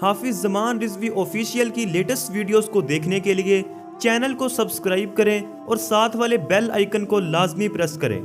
حافظ زمان رضوی آفیشیل کی latest videos کو دیکھنے کے لیے چینل کو سبسکرائب کریں اور ساتھ والے بیل آئیکن کو لازمی پریس کریں۔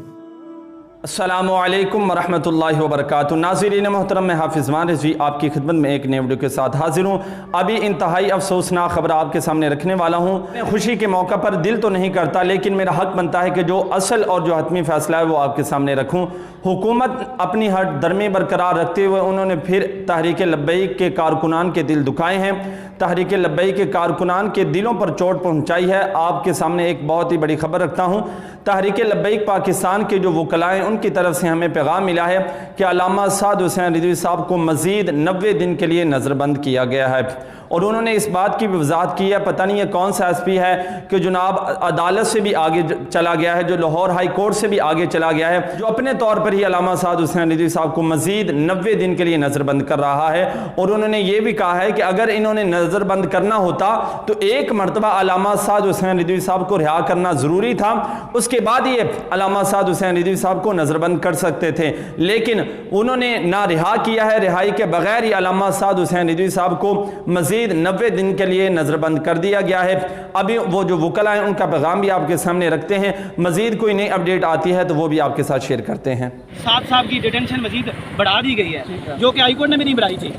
السلام علیکم ورحمۃ اللہ وبرکاتہ۔ ناظرین محترم، میں حافظ زمان رضوی آپ کی خدمت میں ایک نئے ویڈیو کے ساتھ حاضر ہوں۔ ابھی انتہائی افسوسناک خبر آپ کے سامنے رکھنے والا ہوں۔ میں خوشی کے موقع پر دل تو نہیں کرتا، لیکن میرا حق بنتا ہے کہ جو اصل اور جو حتمی فیصلہ ہے وہ آپ کے سامنے رکھوں۔ حکومت اپنی ہٹ درمی برقرار رکھتے ہوئے انہوں نے پھر تحریک لبیک کے کارکنان کے دل دکھائے ہیں۔ تحریک لبیک کے کارکنان کے دلوں پر چوٹ پہنچائی ہے۔ آپ کے سامنے ایک بہت ہی بڑی خبر رکھتا ہوں۔ تحریک لبیک پاکستان کے جو وکلاء ہیں ان کی طرف سے ہمیں پیغام ملا ہے کہ علامہ سعد حسین رضوی صاحب کو مزید 90 دن کے لیے نظر بند کیا گیا ہے، اور انہوں نے اس بات کی بھی وضاحت کی ہے، پتہ نہیں یہ کون سا ایس پی ہے کہ جناب عدالت سے بھی آگے چلا گیا ہے، جو لاہور ہائی کورٹ سے بھی آگے چلا گیا ہے، جو اپنے طور پر ہی علامہ سعد حسین رضوی صاحب کو مزید 90 دن کے لیے نظر بند کر رہا ہے۔ اور انہوں نے یہ بھی کہا ہے کہ اگر انہوں نے نظر بند کرنا ہوتا تو ایک مرتبہ علامہ سعد حسین رضوی صاحب کو رہا کرنا ضروری تھا، اس کے بعد یہ علامہ سعد حسین رضوی صاحب کو نظر بند کر سکتے تھے، لیکن انہوں نے نہ رہا کیا ہے، رہائی کے بغیر ہی علامہ سعد حسین رضوی صاحب کو مزید 90 دن کے لیے نظر بند کر دیا گیا ہے۔ ابھی وہ جو وکلاء ہیں ان کا پیغام بھی آپ کے سامنے رکھتے ہیں، مزید کوئی نئی اپڈیٹ آتی ہے تو وہ بھی آپ کے ساتھ شیئر کرتے ہیں۔ صاحب کی ڈیٹینشن مزید بڑھا دی گئی ہے، جو کہ ہائی کورٹ نے بھی نہیں بڑھائی تھی۔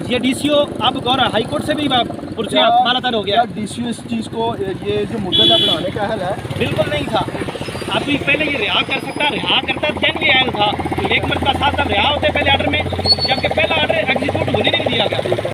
یہ ڈی سی او اب گور ہائی کورٹ سے بھی پرچیاں مالا تر ہو گیا۔ ڈی سی او اس چیز کو یہ جو مدت ہے بڑھانے کا حل ہے بالکل نہیں تھا۔ ابھی پہلے یہ رہا کر سکتا، رہا کرتا دین یہ اہل تھا، ایک مرتبہ صاحب رہا ہوتے پہلے آرڈر میں، جبکہ پہلا آرڈر ایگزیکیوٹ ہونے نہیں دیا گیا۔